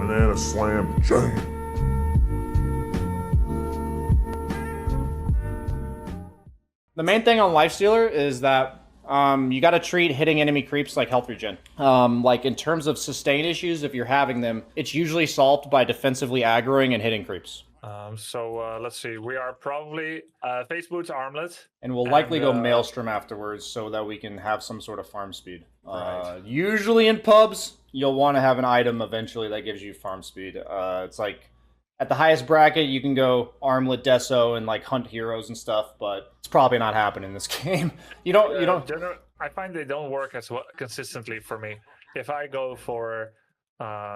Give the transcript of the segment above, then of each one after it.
Banana slam jam. The main thing on Lifestealer is that you got to treat hitting enemy creeps like health regen. Like in terms of sustain issues, if you're having them, it's usually solved by defensively aggroing and hitting creeps. Let's see. We are probably face boots armlet. And we'll likely go Maelstrom afterwards so that we can have some sort of farm speed. Usually in pubs, you'll want to have an item eventually that gives you farm speed. It's like at the highest bracket, you can go armlet deso and like hunt heroes and stuff, but it's probably not happening in this game. You don't. I find they don't work as well consistently for me. If I go for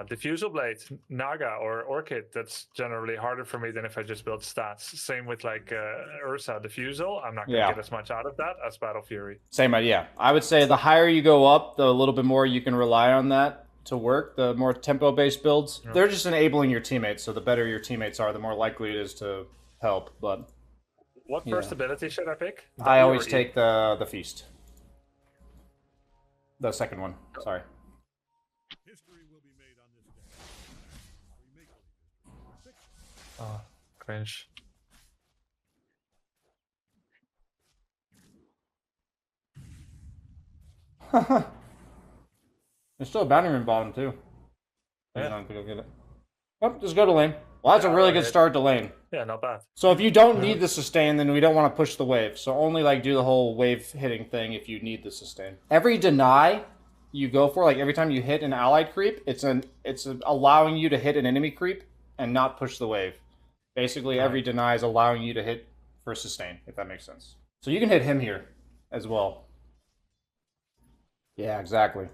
Diffusal Blade, Naga, or Orchid, that's generally harder for me than if I just build stats. Same with like Ursa Diffusal. I'm not going to get as much out of that as Battle Fury. Same idea. I would say the higher you go up, the little bit more you can rely on that to work. The more tempo-based builds, they're just enabling your teammates. So the better your teammates are, the more likely it is to help. But what first ability should I pick? I always take the Feast. The second one. Sorry. Oh, cringe. There's still a bounty room bottom too. Yeah. Not gonna get it. Oh, just go to lane. Well, that's a really good start to lane. Yeah, not bad. So if you don't need the sustain, then we don't want to push the wave. So only like do the whole wave hitting thing if you need the sustain. Every deny you go for, like every time you hit an allied creep, it's allowing you to hit an enemy creep and not push the wave. Basically, every deny is allowing you to hit for sustain, if that makes sense. So you can hit him here as well. Yeah, exactly.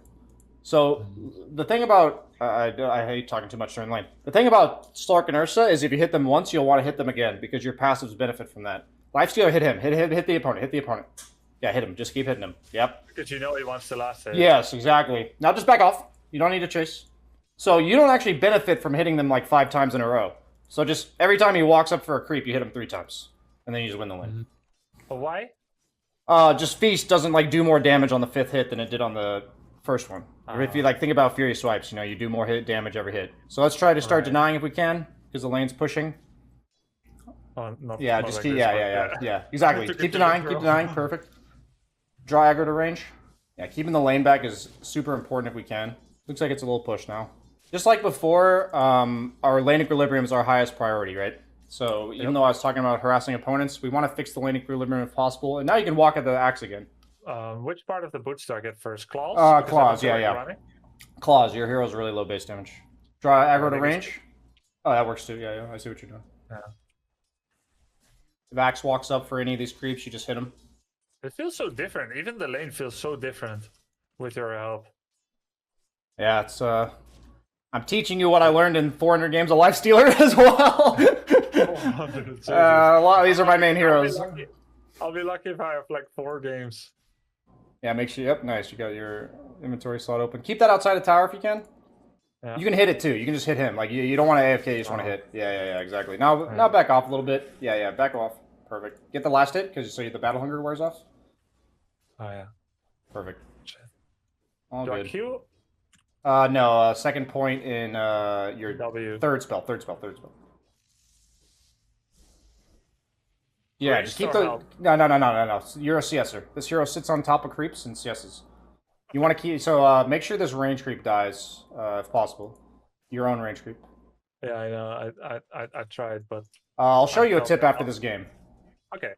So the thing about I hate talking too much during lane. The thing about Slark and Ursa is if you hit them once, you'll want to hit them again because your passives benefit from that. Lifestealer, hit him. Hit the opponent. Hit the opponent. Yeah, hit him. Just keep hitting him. Yep. Because you know he wants the last hit. Yes, exactly. Now just back off. You don't need to chase. So you don't actually benefit from hitting them like 5 times in a row. So just every time he walks up for a creep, you hit him 3 times. And then you just win the lane. Why? Just Feast doesn't like do more damage on the 5th hit than it did on the first one. If you like think about Fury Swipes, you know, you do more hit damage every hit. So let's try to start denying if we can, because the lane's pushing. Yeah, just keep, yeah, exactly. Keep denying, perfect. Draw aggro to range. Yeah, keeping the lane back is super important if we can. Looks like it's a little push now. Just like before, our lane equilibrium is our highest priority, right? So even though I was talking about harassing opponents, we want to fix the lane equilibrium if possible. And now you can walk at the axe again. Which part of the boots do I get first? Claws? Claws, yeah. Claws, your hero's really low base damage. Draw aggro to range. Oh, that works too. Yeah, I see what you're doing. Yeah. If Axe walks up for any of these creeps, you just hit him. It feels so different. Even the lane feels so different with your help. Yeah, it's I'm teaching you what I learned in 400 games of Lifestealer as well. A lot of these are my main heroes. I'll be lucky if I have like 4 games. Yeah, make sure. Yep, nice. You got your inventory slot open. Keep that outside the tower if you can. Yeah. You can hit it too. You can just hit him. Like you don't want to AFK. You just want to hit. Yeah, exactly. Now back off a little bit. Yeah, back off. Perfect. Get the last hit because so the battle hunger wears off. Oh yeah. Perfect. All Do good. I Q? No. Second point in your W. Third spell. Yeah, just keep the... No. You're a CSer. This hero sits on top of creeps and CSs. You want to keep... So make sure this range creep dies, if possible. Your own range creep. Yeah, I know. I tried, but... I'll show you a tip after this game. Okay.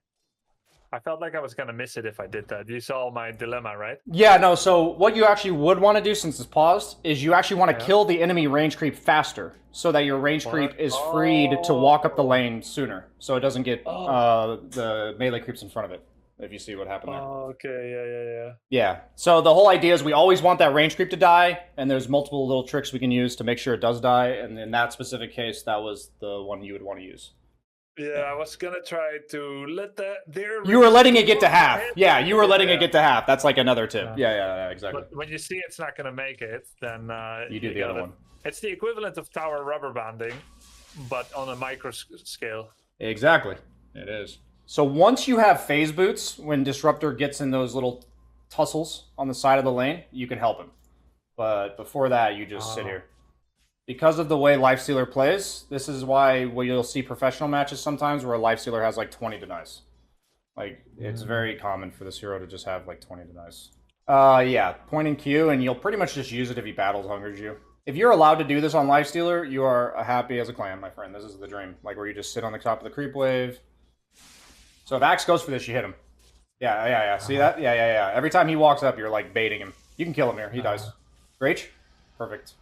I felt like I was going to miss it if I did that. You saw my dilemma, right? Yeah, no, so what you actually would want to do since it's paused is you actually want to kill the enemy range creep faster so that your range creep is freed to walk up the lane sooner so it doesn't get the melee creeps in front of it, if you see what happened there. Oh, okay, yeah. Yeah, so the whole idea is we always want that range creep to die, and there's multiple little tricks we can use to make sure it does die, and in that specific case, that was the one you would want to use. Yeah, I was gonna try to let You were letting it get to half. Yeah, you were letting it get to half. That's like another tip. Yeah, exactly. But when you see it's not gonna make it, then you do the other one. It's the equivalent of tower rubber banding, but on a micro scale. Exactly, it is. So once you have phase boots, when Disruptor gets in those little tussles on the side of the lane, you can help him. But before that, you just sit here. Because of the way Lifestealer plays, this is why you'll see professional matches sometimes where a Lifestealer has like 20 denies. Like, it's very common for this hero to just have like 20 denies. Yeah, point and Q, and you'll pretty much just use it if he battles hungers you. If you're allowed to do this on Lifestealer, you are happy as a clam, my friend. This is the dream. Like, where you just sit on the top of the creep wave. So if Axe goes for this, you hit him. Yeah. See that? Yeah. Every time he walks up, you're like baiting him. You can kill him here. He dies. Rage? Perfect.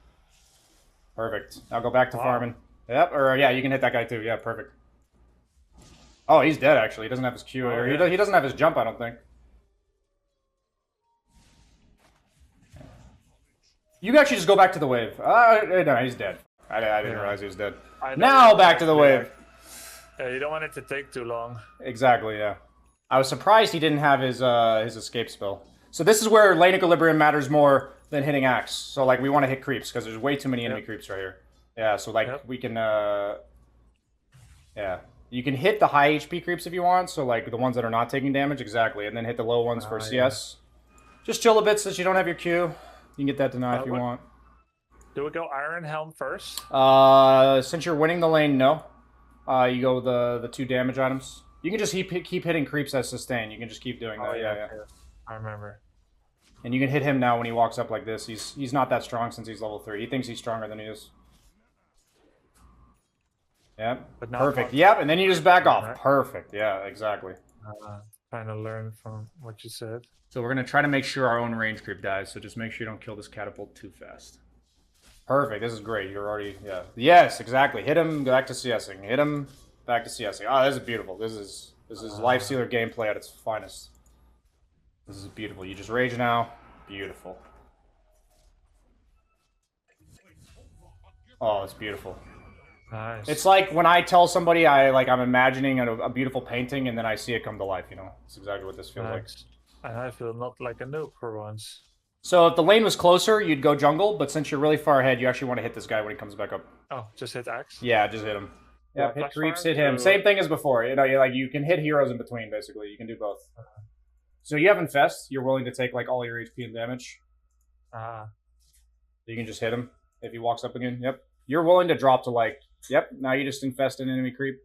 Now go back to farming. Yep, or yeah, you can hit that guy too. Yeah, perfect. Oh, he's dead actually. He doesn't have his Q. Or he doesn't have his jump, I don't think. You can actually just go back to the wave. No, he's dead. I didn't realize he was dead. Now back to the wave. Yeah, you don't want it to take too long. Exactly, yeah. I was surprised he didn't have his escape spell. So this is where lane equilibrium matters more than hitting Axe. So like we want to hit creeps because there's way too many enemy creeps right here. Yeah, so like we can yeah. You can hit the high HP creeps if you want, so like the ones that are not taking damage, exactly, and then hit the low ones for CS. Just chill a bit since you don't have your Q. You can get that deny if you want. Do we go Iron Helm first? Since you're winning the lane, no. You go the 2 damage items. You can just keep hitting creeps as sustain. You can just keep doing that. Yeah. I remember. And you can hit him now when he walks up like this. He's not that strong since he's level 3. He thinks he's stronger than he is. Yep. Perfect. Yep. And then you just back off. Right? Perfect. Yeah, exactly. Trying to learn from what you said. So we're going to try to make sure our own range creep dies. So just make sure you don't kill this catapult too fast. Perfect. This is great. You're already... Yeah. Yes, exactly. Hit him, go back to CSing. Hit him, back to CSing. Oh, this is beautiful. This is Lifestealer gameplay at its finest. This is beautiful. You just rage now. Beautiful. Oh, it's beautiful. Nice. It's like when I tell somebody I'm imagining a beautiful painting and then I see it come to life, you know? It's exactly what this feels like. And I feel not like a noob for once. So if the lane was closer, you'd go jungle, but since you're really far ahead, you actually want to hit this guy when he comes back up. Oh, just hit Axe? Yeah, just hit him. Yeah, hit creeps, hit him. Same thing as before. You know, you can hit heroes in between, basically. You can do both. So you have Infest. You're willing to take like all your HP and damage. You can just hit him if he walks up again. Yep. You're willing to drop to like... Yep, now you just infest an enemy creep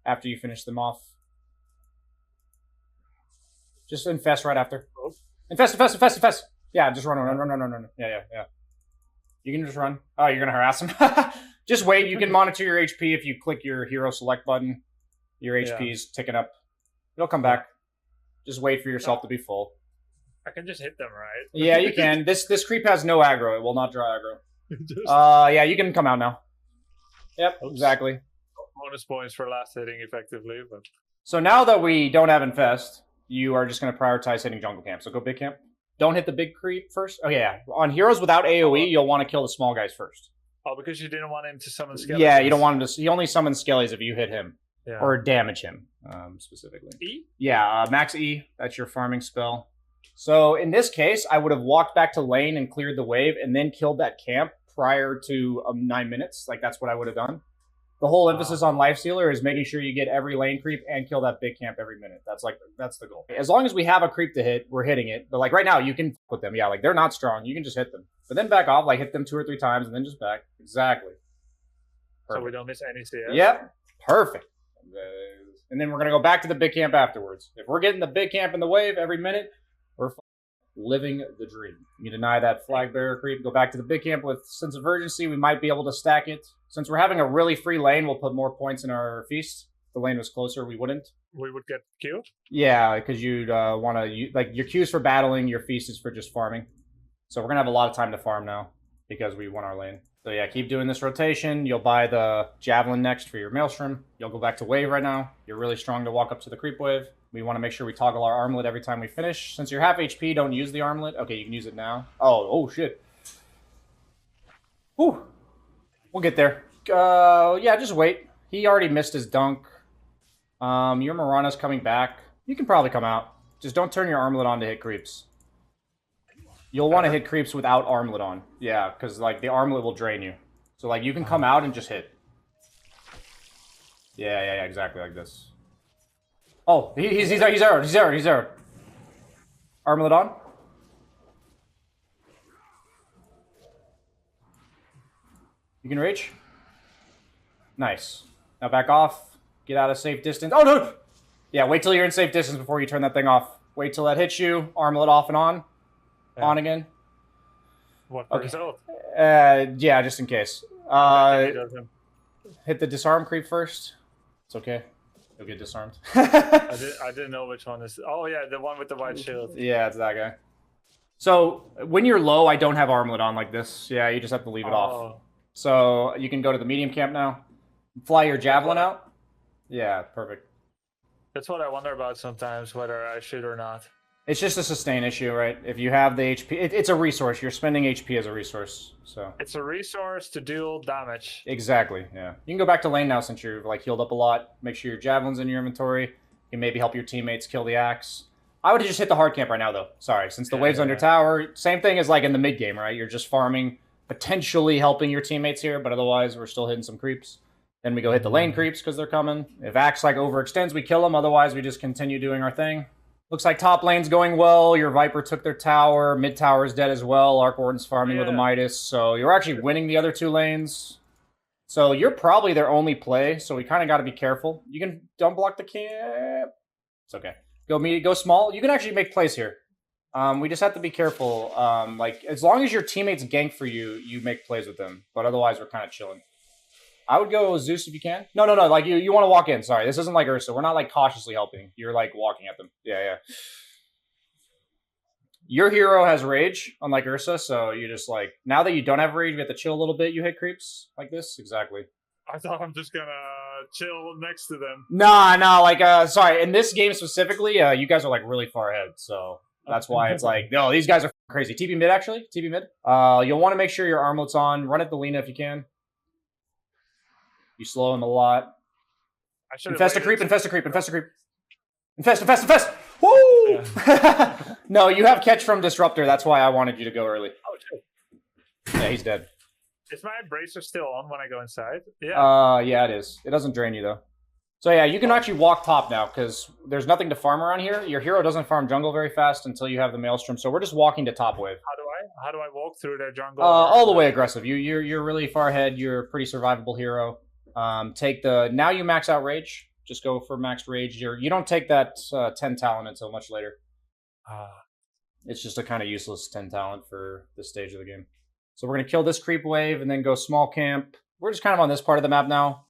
after you finish them off. Just infest right after. Infest. Yeah, just run. Yeah. You can just run. Oh, you're going to harass him? Just wait. You can monitor your HP if you click your hero select button. Your HP's ticking up. It'll come back. Just wait for yourself to be full. I can just hit them, right? Yeah, you can. This creep has no aggro. It will not draw aggro. Yeah, you can come out now. Yep, exactly. Bonus points for last hitting effectively. But so now that we don't have infest, you are just going to prioritize hitting jungle camp. So go big camp. Don't hit the big creep first. Oh yeah, on heroes without AoE, you'll want to kill the small guys first. Oh, because you didn't want him to summon skeletons. Yeah, you don't want him to. He only summons skellies if you hit him or damage him specifically. E? Yeah, max E. That's your farming spell. So in this case, I would have walked back to lane and cleared the wave and then killed that camp prior to 9 minutes. Like, that's what I would have done. The whole emphasis on Lifestealer is making sure you get every lane creep and kill that big camp every minute. That's the goal. As long as we have a creep to hit, we're hitting it. But like right now, you can fuck with them. Yeah, like they're not strong. You can just hit them. But then back off, like hit them 2 or 3 times and then just back. Exactly. Perfect. So we don't miss any CS? Yep. Perfect. And then we're going to go back to the big camp afterwards. If we're getting the big camp in the wave every minute, we're living the dream. You deny that flag bearer creep, go back to the big camp with sense of urgency. We might be able to stack it. Since we're having a really free lane, we'll put more points in our feast. If the lane was closer, we wouldn't. We would get Q? Yeah, because you'd want to... Like, your Q's for battling, your feast is for just farming. So we're going to have a lot of time to farm now because we won our lane. So yeah, keep doing this rotation. You'll buy the Javelin next for your Maelstrom. You'll go back to wave right now. You're really strong to walk up to the creep wave. We want to make sure we toggle our armlet every time we finish. Since you're half HP, don't use the armlet. Okay, you can use it now. Oh shit. Whew. We'll get there. Yeah, just wait. He already missed his dunk. Your Mirana's coming back. You can probably come out. Just don't turn your armlet on to hit creeps. You'll want to hit creeps without armlet on. Yeah, because like the armlet will drain you. So like you can come out and just hit. Yeah, exactly like this. Oh, he's there. Armlet on. You can reach. Nice. Now back off. Get out of safe distance. Oh no! Yeah, wait till you're in safe distance before you turn that thing off. Wait till that hits you. Armlet off and on. Yeah. On again. What Okay. result? Yeah, just in case. He doesn't. Hit the disarm creep first. It's okay. You'll get disarmed. I didn't know which one is. Oh yeah, the one with the white shield. Yeah, it's that guy. So when you're low, I don't have armlet on like this. Yeah, you just have to leave it off. So you can go to the medium camp now. Fly your javelin out. Yeah, perfect. That's what I wonder about sometimes, whether I should or not. It's just a sustain issue, right? If you have the HP, it's a resource. You're spending HP as a resource, so. It's a resource to deal damage. Exactly, yeah. You can go back to lane now since you're like healed up a lot. Make sure your javelin's in your inventory. You can maybe help your teammates kill the axe. I would just hit the hard camp right now, though. Sorry, since the wave's under tower. Same thing as like in the mid game, right? You're just farming, potentially helping your teammates here, but otherwise we're still hitting some creeps. Then we go hit the lane creeps because they're coming. If axe like overextends, we kill them. Otherwise, we just continue doing our thing. Looks like top lane's going well. Your Viper took their tower. Mid tower's dead as well. Arc Warden's farming with a Midas. So you're actually winning the other two lanes. So you're probably their only play. So we kind of got to be careful. You can don't block the camp. It's okay. Go small. You can actually make plays here. We just have to be careful. Like as long as your teammates gank for you, you make plays with them. But otherwise, we're kind of chilling. I would go Zeus if you can. No. Like you want to walk in. Sorry, this isn't like Ursa. We're not like cautiously helping. You're like walking at them. Yeah. Your hero has rage, unlike Ursa. So you just like now that you don't have rage, you have to chill a little bit. You hit creeps like this. Exactly. I thought I'm just gonna chill next to them. No. Like sorry. In this game specifically, you guys are like really far ahead. So that's why it's like no, these guys are crazy. TP mid actually. TP mid. You'll want to make sure your armlet's on. Run at the Lina if you can. You slow him a lot. Infest a creep. Infest. Woo! Yeah. No, you have catch from Disruptor. That's why I wanted you to go early. Oh, shit. Yeah, he's dead. Is my bracer still on when I go inside? Yeah. Yeah, it is. It doesn't drain you, though. So, yeah, you can actually walk top now, because there's nothing to farm around here. Your hero doesn't farm jungle very fast until you have the Maelstrom, so we're just walking to top wave. How do I walk through their jungle? All the way aggressive. You're really far ahead. You're a pretty survivable hero. Now you max out rage. Just go for maxed rage. You don't take that 10 talent until much later. It's just a kind of useless 10 talent for this stage of the game. So we're going to kill this creep wave and then go small camp. We're just kind of on this part of the map now.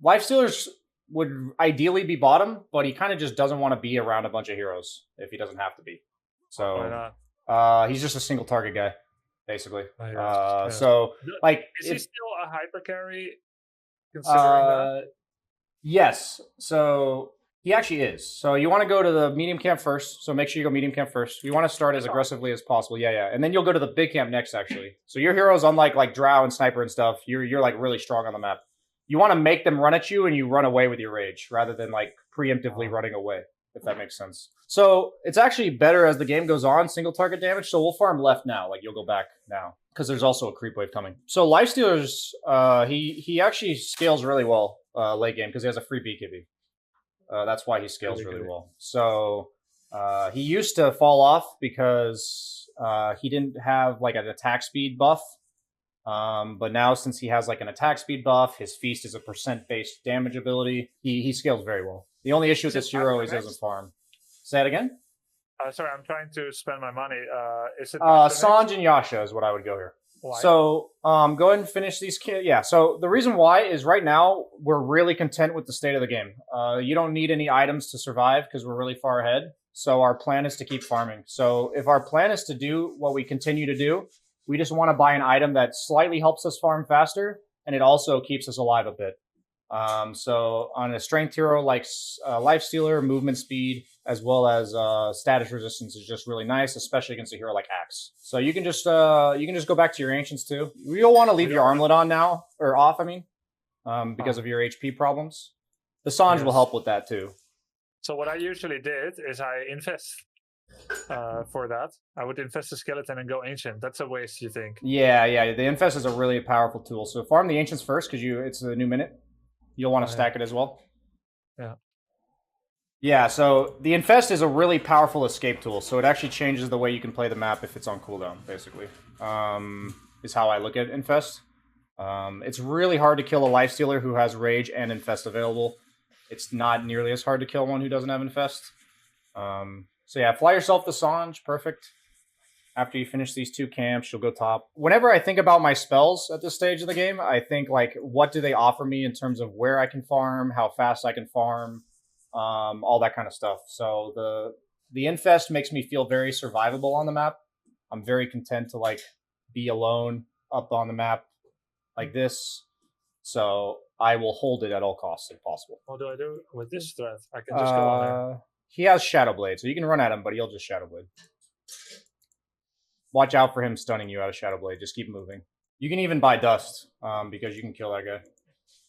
Lifestealers would ideally be bottom, but he kind of just doesn't want to be around a bunch of heroes if he doesn't have to be. So he's just a single target guy, basically. So like, is he still a hyper carry? Considering that? Yes. So he actually is. So you want to go to the medium camp first. So make sure you go medium camp first. You want to start as aggressively as possible. Yeah. And then you'll go to the big camp next, actually. So your heroes, unlike like Drow and Sniper and stuff, you're like really strong on the map. You want to make them run at you and you run away with your rage rather than like preemptively running away, if that makes sense. So it's actually better as the game goes on, single target damage. So we'll farm left now. Like you'll go back now because there's also a creep wave coming. So Lifestealers, he actually scales really well late game because he has a free BKB. That's why he scales really well. So he used to fall off because he didn't have like an attack speed buff. But now since he has like an attack speed buff, his feast is a % based damage ability. He scales very well. The only issue with this hero is he doesn't farm. Say that again? Sorry, I'm trying to spend my money. Is it Sanj and Yasha is what I would go here. Why? So go ahead and finish these. Yeah, so the reason why is right now we're really content with the state of the game. You don't need any items to survive because we're really far ahead. So our plan is to keep farming. So if our plan is to do what we continue to do, we just want to buy an item that slightly helps us farm faster, and it also keeps us alive a bit. So on a strength hero like Lifestealer, movement speed, as well as status resistance is just really nice, especially against a hero like Axe. So you can just go back to your ancients too. You'll want to leave your armlet on now, or off, I mean, because of your HP problems. The Sanj will help with that too. So what I usually did is I infest for that. I would infest the skeleton and go ancient. That's a waste, you think? Yeah. The infest is a really powerful tool. So farm the ancients first because it's a new minute. You'll want to stack it as well. Yeah, so the infest is a really powerful escape tool. So it actually changes the way you can play the map if it's on cooldown, basically. Is how I look at infest. It's really hard to kill a Lifestealer who has Rage and Infest available. It's not nearly as hard to kill one who doesn't have Infest. So yeah, fly yourself to Sange. Perfect. After you finish these 2 camps, you'll go top. Whenever I think about my spells at this stage of the game, I think, like, what do they offer me in terms of where I can farm, how fast I can farm, all that kind of stuff. So the Infest makes me feel very survivable on the map. I'm very content to, like, be alone up on the map like this. So I will hold it at all costs if possible. What do I do with this threat? I can just go on there. He has Shadow Blade, so you can run at him, but he'll just Shadow Blade. Watch out for him stunning you out of Shadow Blade. Just keep moving. You can even buy Dust, because you can kill that guy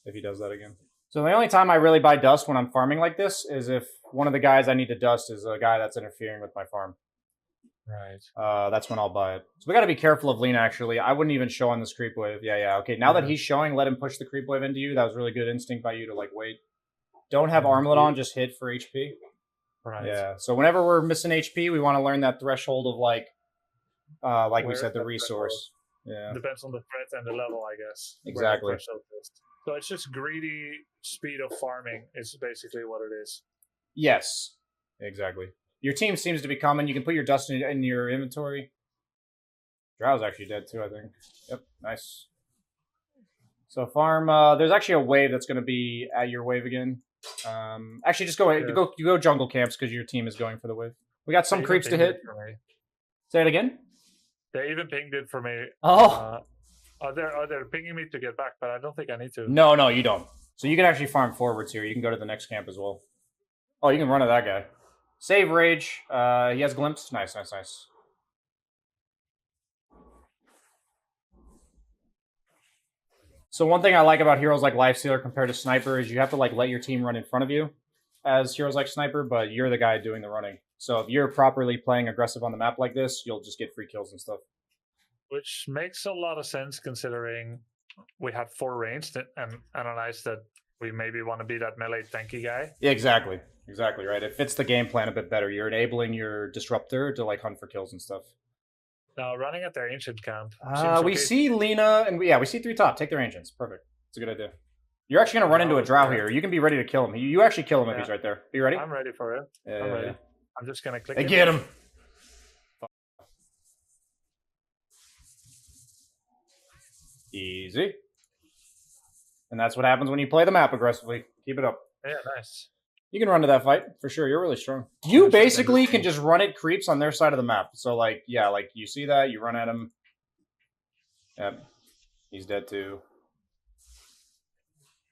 if he does that again. So the only time I really buy Dust when I'm farming like this is if one of the guys I need to Dust is a guy that's interfering with my farm. Right. That's when I'll buy it. So we got to be careful of Lena, actually. I wouldn't even show on this creep wave. Yeah. Okay, now that he's showing, let him push the creep wave into you. That was really good instinct by you to, like, wait. Don't have Armlet on, just hit for HP. Right. Yeah, so whenever we're missing HP, we want to learn that threshold of, like we said, the resource. Yeah. Depends on the threat and the level, I guess. Exactly. So it's just greedy speed of farming is basically what it is. Yes, exactly. Your team seems to be coming. You can put your dust in your inventory. Drow's actually dead too, I think. Yep, nice. So farm. There's actually a wave that's going to be at your wave again. Actually, just go jungle camps because your team is going for the wave. We got some creeps to hit. Say it again. They even pinged it for me. Oh. They're pinging me to get back, but I don't think I need to. No, you don't. So you can actually farm forwards here. You can go to the next camp as well. Oh, you can run at that guy. Save Rage. He has Glimpse. Nice. So one thing I like about heroes like Lifestealer compared to Sniper is you have to, like, let your team run in front of you as heroes like Sniper, but you're the guy doing the running. So if you're properly playing aggressive on the map like this, you'll just get free kills and stuff. Which makes a lot of sense considering we had 4 ranged and analyzed that we maybe want to be that melee tanky guy. Yeah, exactly, right. It fits the game plan a bit better. You're enabling your Disruptor to, like, hunt for kills and stuff. Now, running at their ancient camp. We see Lena, and we see 3 top. Take their ancients. Perfect. It's a good idea. You're actually going to run into a Drow here. You can be ready to kill him. You actually kill him if he's right there. Are you ready? I'm ready for it. I'm ready. Yeah. I'm just going to click. Get him. Easy. And that's what happens when you play the map aggressively. Keep it up. Yeah, nice. You can run to that fight, for sure. You're really strong. You basically can just run at creeps on their side of the map. So, like, yeah, like, you see that, you run at him. Yep. He's dead, too.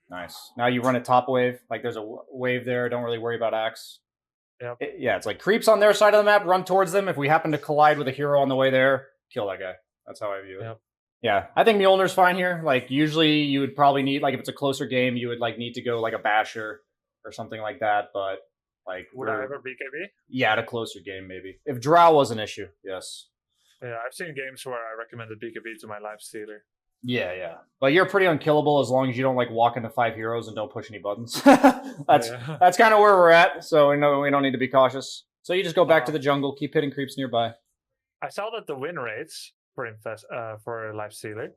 Nice. Now you run a top wave. Like, there's a wave there. Don't really worry about Axe. Yep. It's like creeps on their side of the map, run towards them. If we happen to collide with a hero on the way there, kill that guy. That's how I view it. Yep. Yeah, I think Mjolnir's fine here. Like, usually you would probably need, like, if it's a closer game, you would, like, need to go, like, a Basher or something like that, but, like... Would I ever BKB? Yeah, at a closer game, maybe. If Drow was an issue, yes. Yeah, I've seen games where I recommended BKB to my Lifestealer. Yeah. But you're pretty unkillable as long as you don't, like, walk into 5 heroes and don't push any buttons. That's kind of where we're at, so we know we don't need to be cautious. So you just go back to the jungle, keep hitting creeps nearby. I saw that the win rates for Lifestealer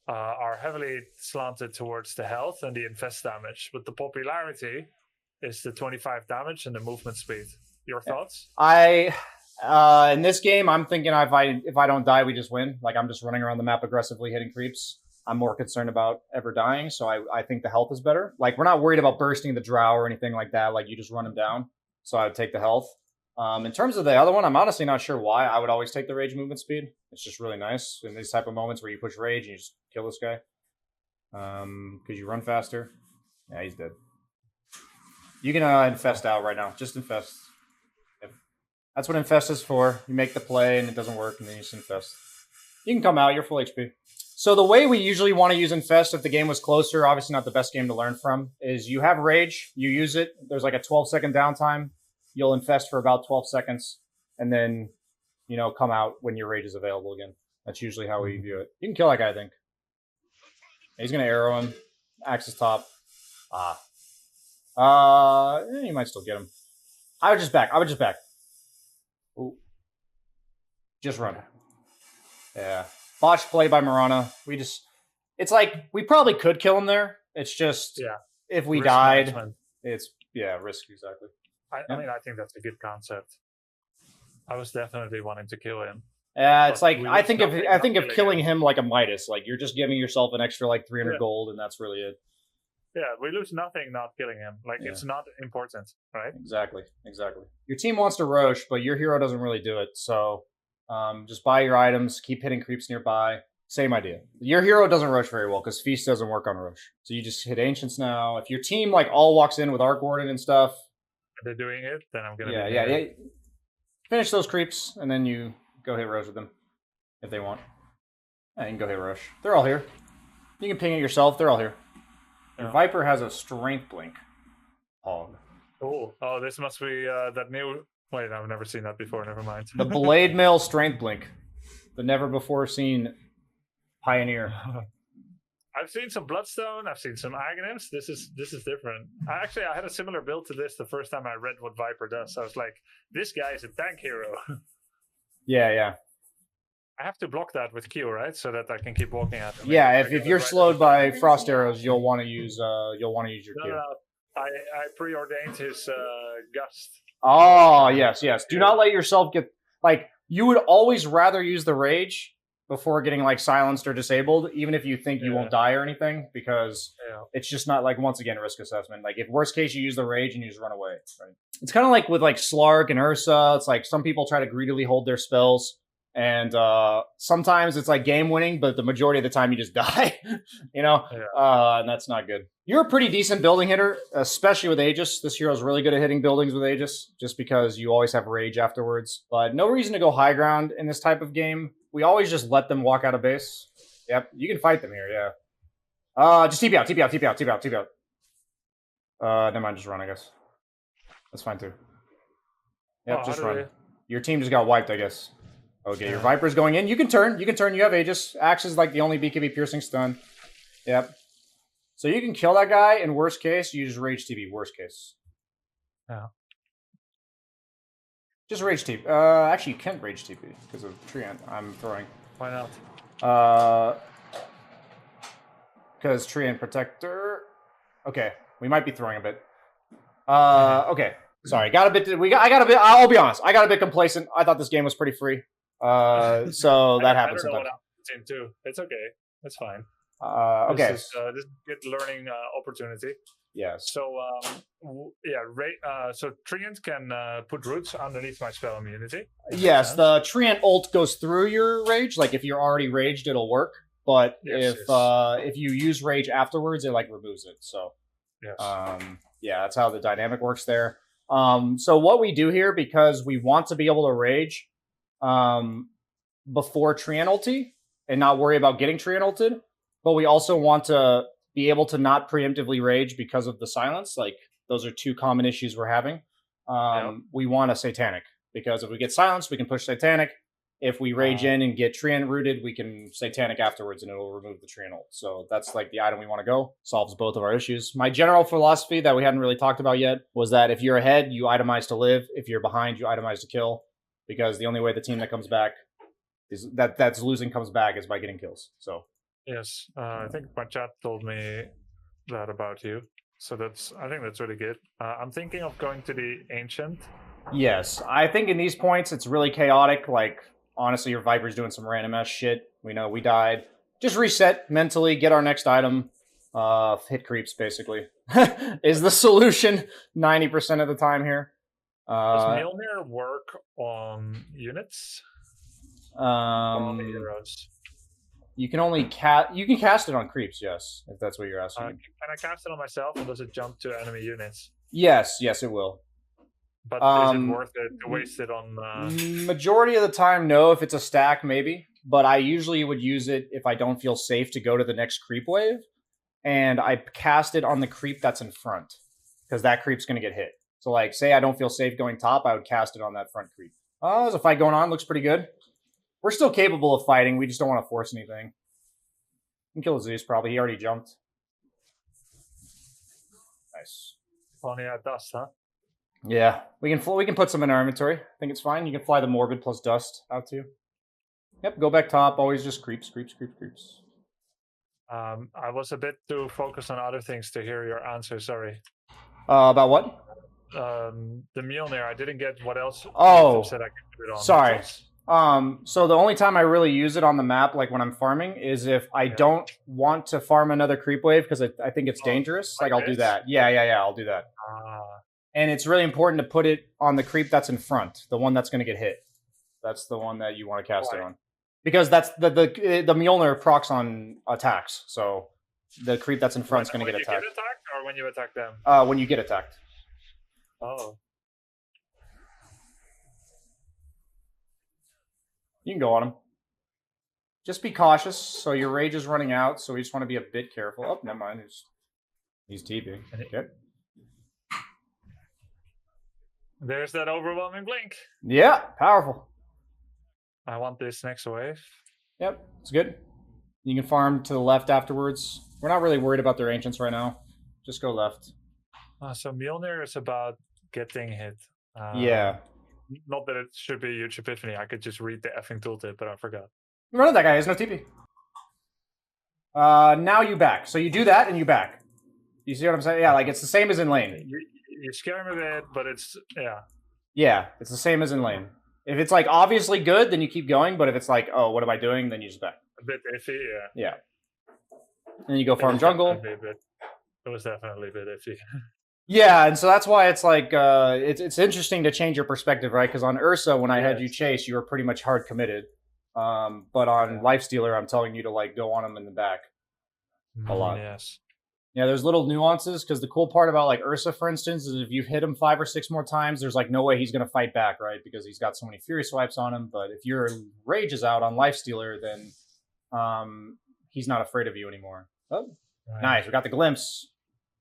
are heavily slanted towards the health and the infest damage, but the popularity is the 25 damage and the movement speed. Your thoughts? In this game, I'm thinking if I don't die, we just win. Like, I'm just running around the map aggressively hitting creeps. I'm more concerned about ever dying, so I think the health is better. Like, we're not worried about bursting the Drow or anything like that. Like, you just run him down, so I would take the health. In terms of the other one, I'm honestly not sure why. I would always take the Rage movement speed. It's just really nice in these type of moments where you push Rage and you just kill this guy. Because you run faster. Yeah, he's dead. You can infest out right now. Just infest. Yep. That's what infest is for. You make the play and it doesn't work and then you just infest. You can come out. You're full HP. So the way we usually want to use infest if the game was closer, obviously not the best game to learn from, is you have Rage. You use it. There's like a 12-second downtime. You'll infest for about 12 seconds, and then, come out when your Rage is available again. That's usually how we view it. You can kill that guy, I think. He's going to arrow him. Axe is top. You might still get him. I would just back. Ooh. Just run. Yeah. Botched play by Marana. It's like we probably could kill him there. It's just if we Risk died, management. it's risk exactly. I mean, I think that's a good concept. I was definitely wanting to kill him. It's But like we I lose think nothing of not killing killing him like a Midas. Like you're just giving yourself an extra like 300 Yeah. gold, and that's really it. Yeah, we lose nothing not killing him. Like it's not important, right? Exactly. Your team wants to Roche, but your hero doesn't really do it. So just buy your items, keep hitting creeps nearby. Same idea. Your hero doesn't Roche very well because Feast doesn't work on Roche. So you just hit Ancients now. If your team like all walks in with Arc Warden and stuff, If they're doing it, then I'm gonna. yeah. Finish those creeps, and then you go hit Roche with them if they want. Yeah, you can go hit Roche. They're all here. You can ping it yourself. They're all here. Your Viper has a Strength Blink. Hog. Oh, this must be that new. Wait, I've never seen that before. Never mind. The Blade Mail Strength Blink. The never before seen Pioneer. I've seen some Bloodstone. I've seen some Aghanims. This is different. I had a similar build to this the first time I read what Viper does. I was like, this guy is a tank hero. Yeah. I have to block that with Q, right, so that I can keep walking at him. Yeah, if you're slowed by Frost Arrows, you'll want to use your Q. No, I preordained his Gust. Oh yes. Do not let yourself get like you would always rather use the Rage before getting like silenced or disabled, even if you think you won't die or anything, because it's just not like once again risk assessment. Like if worst case you use the Rage and you just run away. Right? It's kind of like with like Slark and Ursa. It's like some people try to greedily hold their spells. And sometimes it's like game winning, but the majority of the time you just die, and that's not good. You're a pretty decent building hitter, especially with Aegis. This hero's really good at hitting buildings with Aegis, just because you always have Rage afterwards. But no reason to go high ground in this type of game. We always just let them walk out of base. Yep, you can fight them here, yeah. Just TP out. Never mind, just run, I guess. That's fine too. Yep, just run. Your team just got wiped, I guess. Okay, your Viper's going in. You can turn. You have Aegis. Axe is like the only BKB piercing stun. Yep. So you can kill that guy. In worst case, you just Rage TP. Worst case. Yeah. Just Rage TP. Actually, you can't Rage TP because of Treant. I'm throwing. Why not? Because Treant Protector. Okay, we might be throwing a bit. Okay. Sorry, I'll be honest. I got a bit complacent. I thought this game was pretty free. So that happens sometimes. Too. It's okay. It's fine. Okay. This is a good learning opportunity. Yes. So so Treant can put roots underneath my spell immunity. Yes, the Treant ult goes through your Rage. Like if you're already raged, it'll work. But if you use Rage afterwards, it like removes it. So that's how the dynamic works there. So what we do here, because we want to be able to Rage before Treant ulti and not worry about getting Treant ulted, but we also want to be able to not preemptively Rage because of the silence. Like those are two common issues we're having. We want a Satanic because if we get silenced, we can push Satanic. If we Rage in and get Treant rooted, we can Satanic afterwards and it will remove the Treant ult. So that's like the item we want to go. Solves both of our issues. My general philosophy that we hadn't really talked about yet was that if you're ahead, you itemize to live. If you're behind, you itemize to kill. Because the only way the team that comes back is that's losing comes back is by getting kills. So yes, I think my chat told me that about you. So I think that's really good. I'm thinking of going to the Ancient. Yes, I think in these points it's really chaotic. Like honestly, your Viper's doing some random ass shit. We know we died. Just reset mentally, get our next item. Hit creeps basically is the solution 90% of the time here. Does Mjolnir work on units? On the heroes? You can only cast it on creeps, yes, if that's what you're asking. Can I cast it on myself, or does it jump to enemy units? Yes, it will. But is it worth it to waste it on? Majority of the time, no. If it's a stack, maybe. But I usually would use it if I don't feel safe to go to the next creep wave, and I cast it on the creep that's in front because that creep's going to get hit. So, like, say I don't feel safe going top, I would cast it on that front creep. There's a fight going on. Looks pretty good. We're still capable of fighting. We just don't want to force anything. We can kill Zeus, probably. He already jumped. Nice. Only at dust, huh? Yeah. We can put some in our inventory. I think it's fine. You can fly the Morbid plus Dust out too. Yep, go back top. Always just creeps. I was a bit too focused on other things to hear your answer. Sorry. About what? The Mjolnir. I didn't get what else Oh, you said I could put it on. sorry. Missiles? So the only time I really use it on the map, like when I'm farming, is if I don't want to farm another creep wave because I think it's dangerous. Like I'll do this? that. Yeah, I'll do that. Ah, And it's really important to put it on the creep that's in front, the one that's going to get hit. That's the one that you want to cast it Why? on, because that's the Mjolnir procs on attacks. So the creep that's in front is going to get attacked. When you get attacked, or when you attack them? When you get attacked. Oh. You can go on him. Just be cautious. So your rage is running out, so we just want to be a bit careful. Oh, never mind. He's TP. Okay. There's that overwhelming blink. Yeah, powerful. I want this next wave. Yep, it's good. You can farm to the left afterwards. We're not really worried about their ancients right now. Just go left. So Mjolnir is about getting hit. Yeah. Not that it should be a huge epiphany. I could just read the effing tooltip, but I forgot. Run at that guy. He has no TP. Now you back. So you do that and you back. You see what I'm saying? Yeah, like it's the same as in lane. You scare me a bit, but it's, yeah. Yeah, it's the same as in lane. If it's like obviously good, then you keep going. But if it's like, oh, what am I doing? Then you just back. A bit iffy, yeah. Yeah. And you go farm jungle. It was definitely a bit iffy. Yeah, and so that's why it's like it's interesting to change your perspective, right? Because on Ursa, when I had you chase, you were pretty much hard committed. But on Lifestealer, I'm telling you to like go on him in the back a lot. Yes. Yeah, there's little nuances because the cool part about like Ursa, for instance, is if you hit him 5 or 6 more times, there's like no way he's gonna fight back, right? Because he's got so many Fury Swipes on him. But if your Rage is out on Lifestealer, then he's not afraid of you anymore. Oh, nice. We got the glimpse.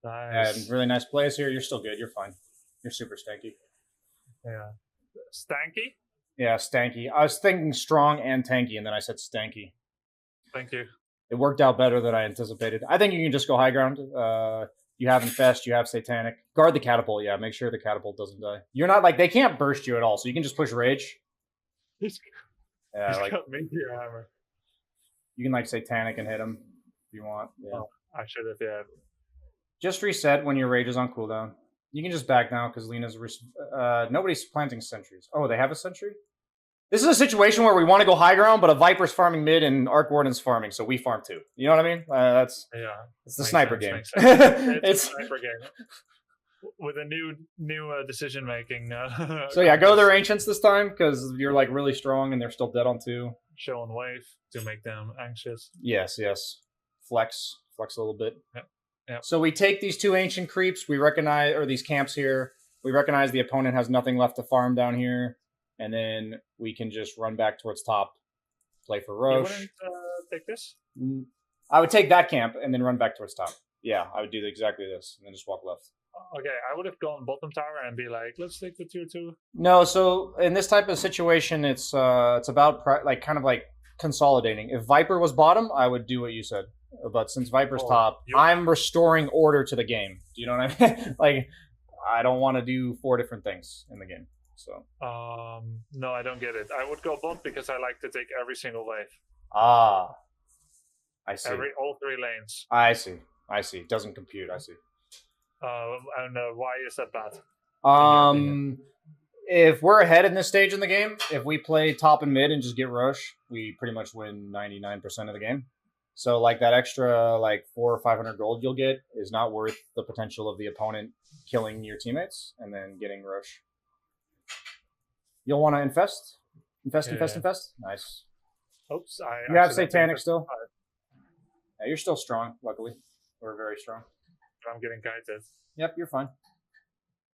Nice. And really nice plays here. You're still good. You're fine. You're super stanky. Yeah. Stanky? Yeah, stanky. I was thinking strong and tanky, and then I said stanky. Thank you. It worked out better than I anticipated. I think you can just go high ground. You have Infest, you have Satanic. Guard the Catapult, yeah. Make sure the Catapult doesn't die. You're not like, they can't burst you at all, so you can just push Rage. He's like, got Meteor Hammer. You can like Satanic and hit him if you want. Yeah. Oh, I should have, yeah. Just reset when your Rage is on cooldown. You can just back now because Lena's... nobody's planting sentries. Oh, they have a sentry? This is a situation where we want to go high ground, but a Viper's farming mid and Arc Warden's farming, so we farm too. You know what I mean? It's the sniper game. It's a sniper game with a new decision making. So yeah, go their ancients this time because you're like really strong and they're still dead on 2. Show on wave to make them anxious. Yes. Flex a little bit. Yep. So we take these 2 ancient creeps. We recognize, or these camps here. We recognize the opponent has nothing left to farm down here. And then we can just run back towards top, play for Roche. You wouldn't take this? I would take that camp and then run back towards top. Yeah, I would do exactly this and then just walk left. Okay, I would have gone bottom tower and be like, let's take the tier 2. No, so in this type of situation, it's about kind of like consolidating. If Viper was bottom, I would do what you said. But since Viper's top, I'm restoring order to the game. Do you know what I mean? Like, I don't want to do 4 different things in the game. So no, I don't get it. I would go bot because I like to take every single wave. I see. All 3 lanes. I see. It doesn't compute. I see. And why is that bad? If we're ahead in this stage in the game, if we play top and mid and just get Roche, we pretty much win 99% of the game. So like that extra like 400 or 500 gold you'll get is not worth the potential of the opponent killing your teammates and then getting Roche. You'll want to infest? Infest? Nice. Oops. You have Satanic still? Yeah, you're still strong, luckily. We're very strong. I'm getting guided. Yep, you're fine.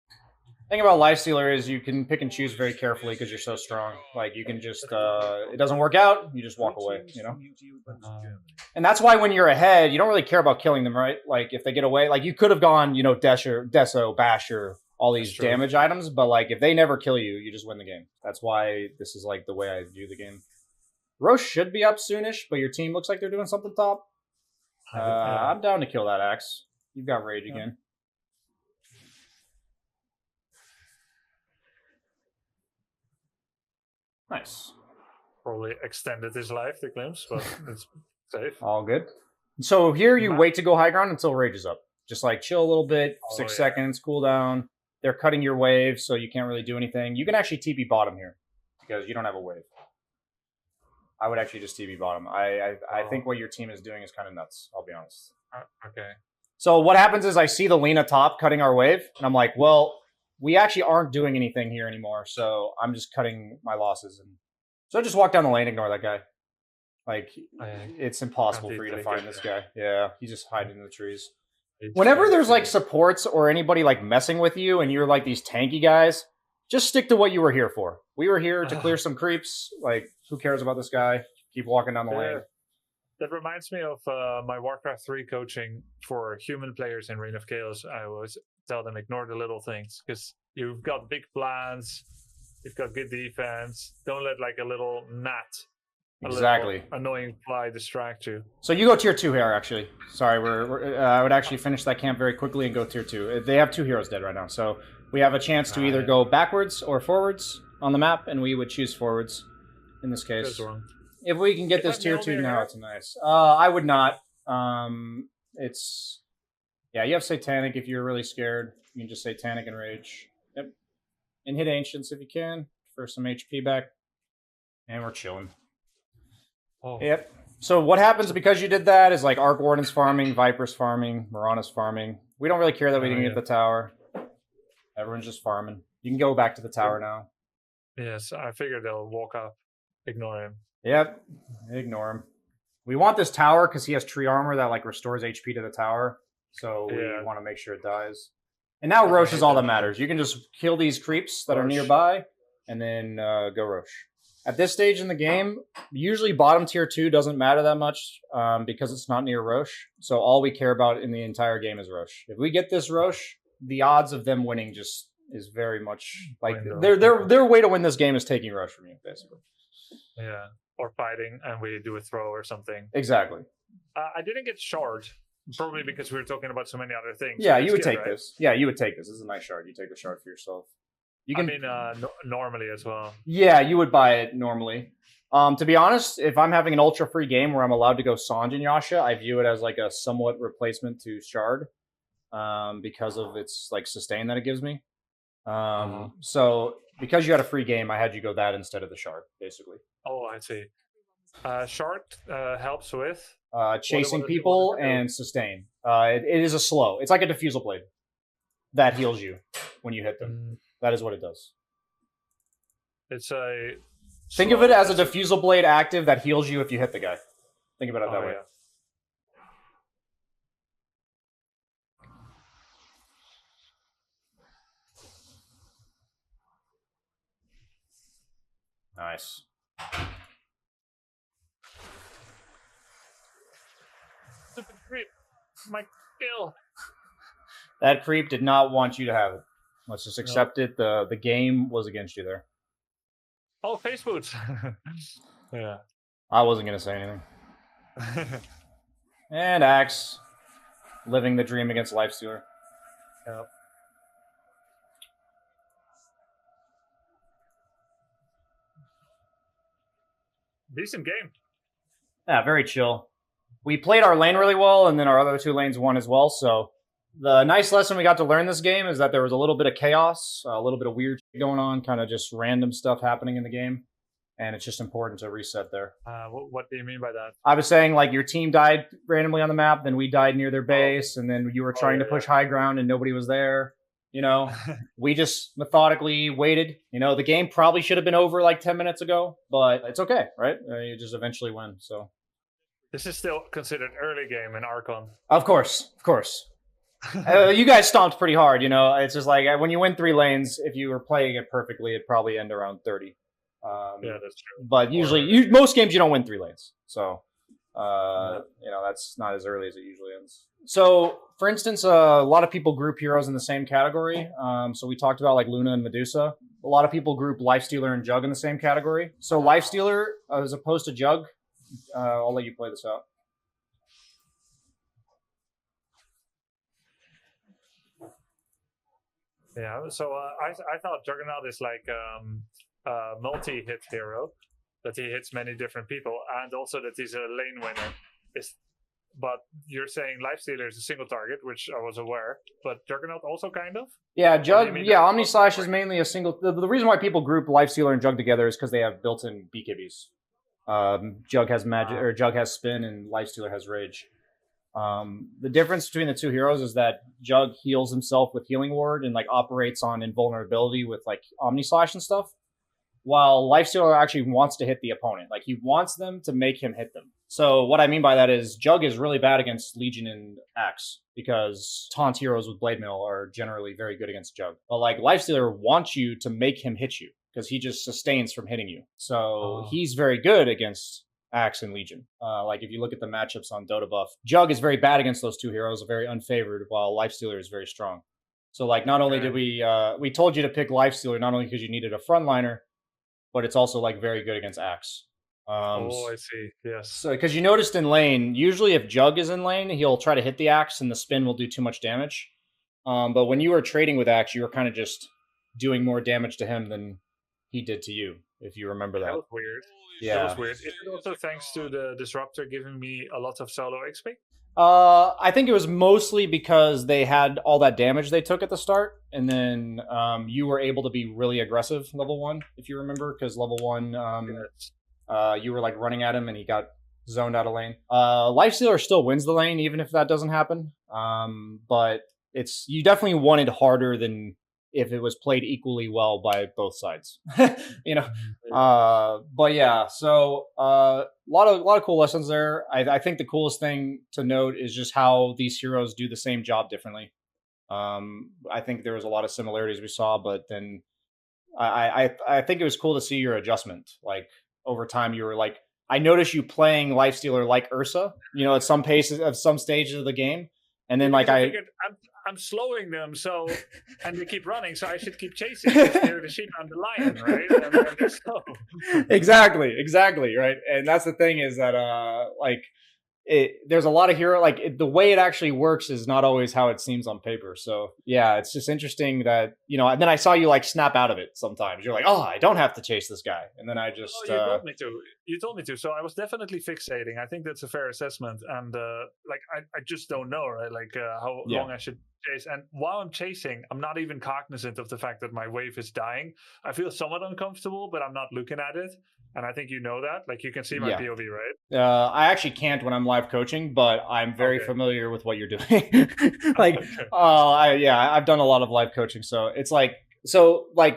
The thing about Lifestealer is you can pick and choose very carefully because you're so strong. Like, you can just, it doesn't work out, you just walk away, you know? And that's why when you're ahead, you don't really care about killing them, right? Like, if they get away, like, you could have gone, you know, Deso, Basher, all these damage items, but, like, if they never kill you, you just win the game. That's why this is, like, the way I view the game. Roche should be up soonish, but your team looks like they're doing something top. I'm down to kill that Axe. You've got Rage again. Nice. Probably extended his life, the glimpse, but it's safe. All good. So here you wait to go high ground until rage is up. Just like chill a little bit, 6 seconds, cool down. They're cutting your wave, so you can't really do anything. You can actually TP bottom here because you don't have a wave. I would actually just TP bottom. I think what your team is doing is kind of nuts, I'll be honest. Okay. So what happens is I see the Lena top cutting our wave, and I'm like, well, we actually aren't doing anything here anymore, so I'm just cutting my losses. And so I just walk down the lane, ignore that guy. Like, it's impossible for you to find this guy. Yeah, he's just hiding in the trees. Whenever there's like supports or anybody like messing with you and you're like these tanky guys, just stick to what you were here for. We were here to clear some creeps. Like, who cares about this guy? Keep walking down the lane. That reminds me of my Warcraft 3 coaching for human players in Reign of Chaos. I always tell them ignore the little things because you've got big plans, you've got good defense. Don't let like a little gnat, Exactly. annoying fly distract you. So you go tier 2 here, actually. Sorry, I would actually finish that camp very quickly and go tier 2. They have 2 heroes dead right now, so we have a chance to either go backwards or forwards on the map, and we would choose forwards in this case. If we can get this tier 2 now, it's nice. I would not. It's... Yeah, you have Satanic if you're really scared. You can just Satanic and Rage. Yep. And hit Ancients if you can for some HP back. And we're chilling. Oh. Yep. So what happens because you did that is like Arc Warden's farming, Viper's farming, Mirana's farming. We don't really care that we didn't get the tower. Everyone's just farming. You can go back to the tower now. Yes, I figured they'll walk up, ignore him. Yep, ignore him. We want this tower because he has tree armor that like restores HP to the tower. So we want to make sure it dies. And now Roche is all that matters. You can just kill these creeps that are nearby and then go Roche. At this stage in the game, usually bottom tier 2 doesn't matter that much because it's not near Roche. So all we care about in the entire game is Roche. If we get this Roche, the odds of them winning just is very much like their way to win this game is taking Roche from you, basically. Yeah, or fighting and we do a throw or something. Exactly. I didn't get shard, probably because we were talking about so many other things. Yeah, you would take this. Yeah, you would take this. This is a nice shard. You take the shard for yourself. You can, normally as well. Yeah, you would buy it normally. To be honest, if I'm having an ultra-free game where I'm allowed to go Sange and Yasha, I view it as like a somewhat replacement to Shard because of its like sustain that it gives me. So because you had a free game, I had you go that instead of the Shard, basically. Oh, I see. Shard helps with? Chasing people and sustain. It is a slow. It's like a Diffusal Blade that heals you when you hit them. That is what it does. It's a... Think of it as a Diffusal Blade active that heals you if you hit the guy. Think about it that way. Yeah. Nice. Stupid creep. My kill. That creep did not want you to have it. Let's just accept it. The game was against you there. Oh, face boots. Yeah. I wasn't going to say anything. And Axe. Living the dream against Lifestealer. Yep. Decent game. Yeah, very chill. We played our lane really well, and then our other 2 lanes won as well, so... The nice lesson we got to learn this game is that there was a little bit of chaos, a little bit of weird shit going on, kind of just random stuff happening in the game. And it's just important to reset there. What do you mean by that? I was saying, like, your team died randomly on the map, then we died near their base, and then you were trying to push high ground and nobody was there. You know, we just methodically waited. You know, the game probably should have been over like 10 minutes ago, but it's okay, right? You just eventually win, so. This is still considered early game in Archon. Of course, of course. You guys stomped pretty hard, you know. It's just like when you win 3 lanes, if you were playing it perfectly, it'd probably end around 30. Yeah, that's true. But usually, most games you don't win 3 lanes, so you know that's not as early as it usually ends. So, for instance, a lot of people group heroes in the same category. So we talked about like Luna and Medusa. A lot of people group Lifestealer and Jug in the same category. So Lifestealer, as opposed to Jug, I'll let you play this out. Yeah, so I thought Juggernaut is like a multi-hit hero, that he hits many different people, and also that he's a lane winner. but you're saying Lifestealer is a single target, which I was aware, but Juggernaut also kind of? Yeah, Jug. mean Yeah, that- Omni Slash is mainly a single. The reason why people group Lifestealer and Jug together is because they have built-in BKBs. Jug has magic, or Jug has spin, and Lifestealer has rage. The difference between the two heroes is that Jug heals himself with Healing Ward and like operates on invulnerability with like Omni Slash and stuff, while Lifestealer actually wants to hit the opponent. Like he wants them to make him hit them. So what I mean by that is Jug is really bad against Legion and Axe because taunt heroes with Blade Mail are generally very good against Jug. But like Lifestealer wants you to make him hit you because he just sustains from hitting you. So he's very good against Axe and Legion. Like if you look at the matchups on Dota Buff, Jug is very bad against those two heroes, very unfavored, while Lifestealer is very strong. So like not only did we told you to pick Lifestealer not only because you needed a frontliner, but it's also like very good against Axe. I see. Yes. So because you noticed in lane, usually if Jug is in lane, he'll try to hit the Axe and the spin will do too much damage. But when you were trading with Axe, you were kind of just doing more damage to him than he did to you, if you remember that. That was weird. Yeah. That was weird. Is it also thanks to the Disruptor giving me a lot of solo XP? I think it was mostly because they had all that damage they took at the start, and then you were able to be really aggressive level 1, if you remember, because level 1, you were like running at him and he got zoned out of lane. Lifestealer still wins the lane, even if that doesn't happen. But you definitely won it harder than if it was played equally well by both sides. You know. But yeah, so a lot of cool lessons there. I think the coolest thing to note is just how these heroes do the same job differently. I think there was a lot of similarities we saw, but then I think it was cool to see your adjustment. Like over time, you were like, I noticed you playing Lifestealer like Ursa, you know, at some paces of some stages of the game, and then like I figured I'm slowing them, so and they keep running, so I should keep chasing. They're the sheep, I'm the lion, right? And they're slow. Exactly, right. And that's the thing is that there's a lot of hero the way it actually works is not always how it seems on paper. So yeah, it's just interesting that, you know, and then I saw you like snap out of it sometimes. You're like, oh, I don't have to chase this guy, and then I just you told me to, so I was definitely fixating. I think that's a fair assessment, and I just don't know, right, how long I should chase. And while I'm chasing, I'm not even cognizant of the fact that my wave is dying. I feel somewhat uncomfortable, but I'm not looking at it. And I think you know that. Like, you can see my POV, right? I actually can't when I'm live coaching, but I'm very familiar with what you're doing. I've done a lot of live coaching, so it's like,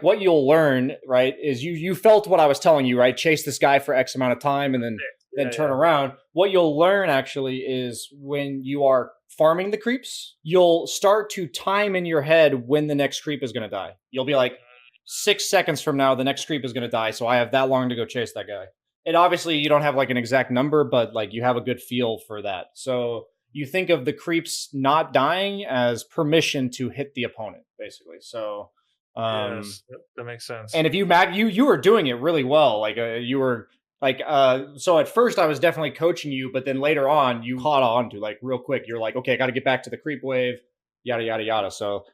what you'll learn, right, is you felt what I was telling you, right? Chase this guy for X amount of time and then turn around. What you'll learn actually is when you are farming the creeps, you'll start to time in your head when the next creep is going to die. You'll be like, 6 seconds from now, the next creep is going to die, so I have that long to go chase that guy. And obviously, you don't have like an exact number, but like you have a good feel for that. So you think of the creeps not dying as permission to hit the opponent, basically. So yes, that makes sense. And if you were doing it really well, you were like so at first I was definitely coaching you, but then later on you caught on to like real quick. You're like, okay, I got to get back to the creep wave, yada yada yada. So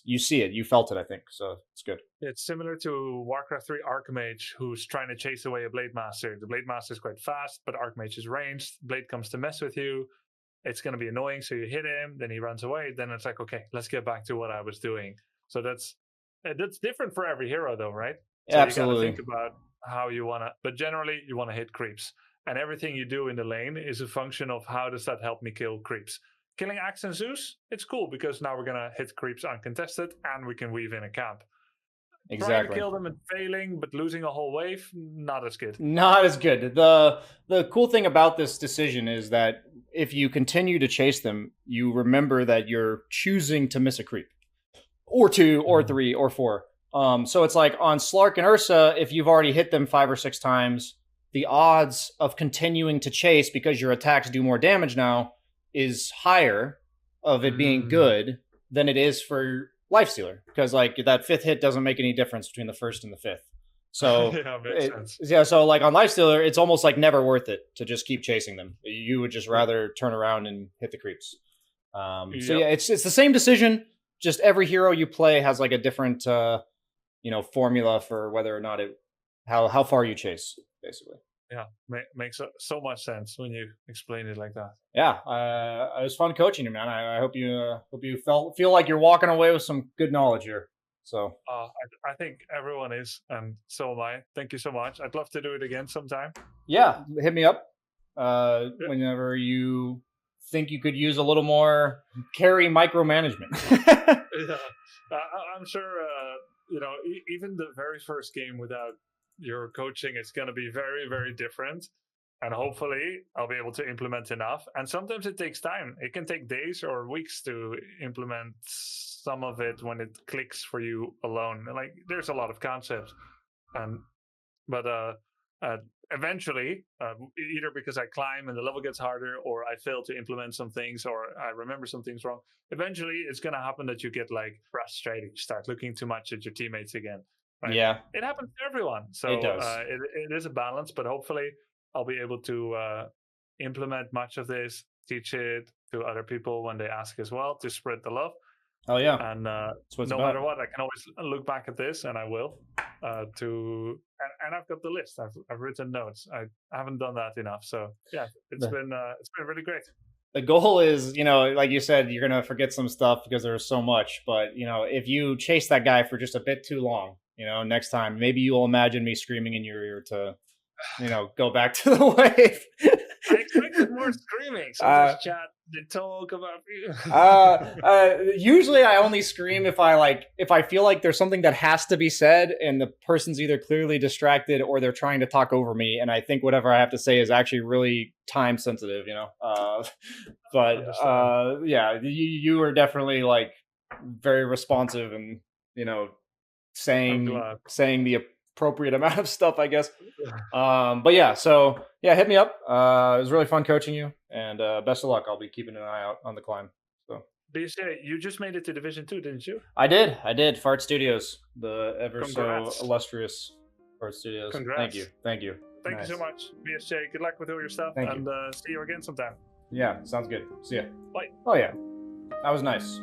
you see it, you felt it, I think, so it's good. It's similar to Warcraft 3 Archmage, who's trying to chase away a Blade Master. The Blade Master is quite fast, but Archmage is ranged. Blade comes to mess with you. It's going to be annoying, so you hit him, then he runs away. Then it's like, okay, let's get back to what I was doing. So that's different for every hero, though, right? So absolutely. You got to think about how you want to, but generally you want to hit creeps, and everything you do in the lane is a function of how does that help me kill creeps. Killing Axe and Zeus, it's cool because now we're going to hit creeps uncontested and we can weave in a camp. Exactly. Trying to kill them and failing, but losing a whole wave, not as good. Not as good. The cool thing about this decision is that if you continue to chase them, you remember that you're choosing to miss a creep. Or 2, or 3, or 4. So it's like on Slark and Ursa, if you've already hit them 5 or 6 times, the odds of continuing to chase because your attacks do more damage now is higher of it being good than it is for Lifestealer, because like that 5th hit doesn't make any difference between the 1st and the 5th. So makes sense. So like on Lifestealer, it's almost like never worth it to just keep chasing them. You would just rather turn around and hit the creeps. So yeah, it's the same decision. Just every hero you play has like a different formula for whether or not how far you chase, basically. Yeah, makes so much sense when you explain it like that. Yeah, it was fun coaching you, man. I hope you feel like you're walking away with some good knowledge here. So I think everyone is, and so am I. Thank you so much. I'd love to do it again sometime. yeah, hit me up Yeah. whenever you think you could use a little more carry micromanagement. Yeah. I'm sure, even the very first game without your coaching is going to be very, very different. And hopefully, I'll be able to implement enough. And sometimes it takes time. It can take days or weeks to implement some of it when it clicks for you alone. Like, there's a lot of concepts. But eventually, either because I climb and the level gets harder, or I fail to implement some things, or I remember some things wrong, eventually it's going to happen that you get like frustrated. You start looking too much at your teammates again. Right? Yeah, it happens to everyone. So it does. It is a balance, but hopefully I'll be able to implement much of this, teach it to other people when they ask as well, to spread the love. Oh yeah, And no matter what, I can always look back at this, and I will. And I've got the list. I've written notes. I haven't done that enough. So yeah, it's been really great. The goal is, like you said, you're gonna forget some stuff because there's so much. But if you chase that guy for just a bit too long, next time maybe you'll imagine me screaming in your ear to, go back to the wave. I expected more screaming. So this chat, they talk about you. Usually I only scream if I feel like there's something that has to be said and the person's either clearly distracted or they're trying to talk over me, and I think whatever I have to say is actually really time sensitive, yeah, you are definitely like very responsive and saying the appropriate amount of stuff, I guess. But yeah, so yeah, hit me up. It was really fun coaching you, and best of luck. I'll be keeping an eye out on the climb. So BSJ, you just made it to Division 2, didn't you? I did. Fart Studios, the ever Congrats. so illustrious Fart Studios. Congrats. Thank you. Thank you so much, BSJ. Good luck with all your stuff, and see you again sometime. Yeah, sounds good. See ya. Bye. Oh yeah, that was nice.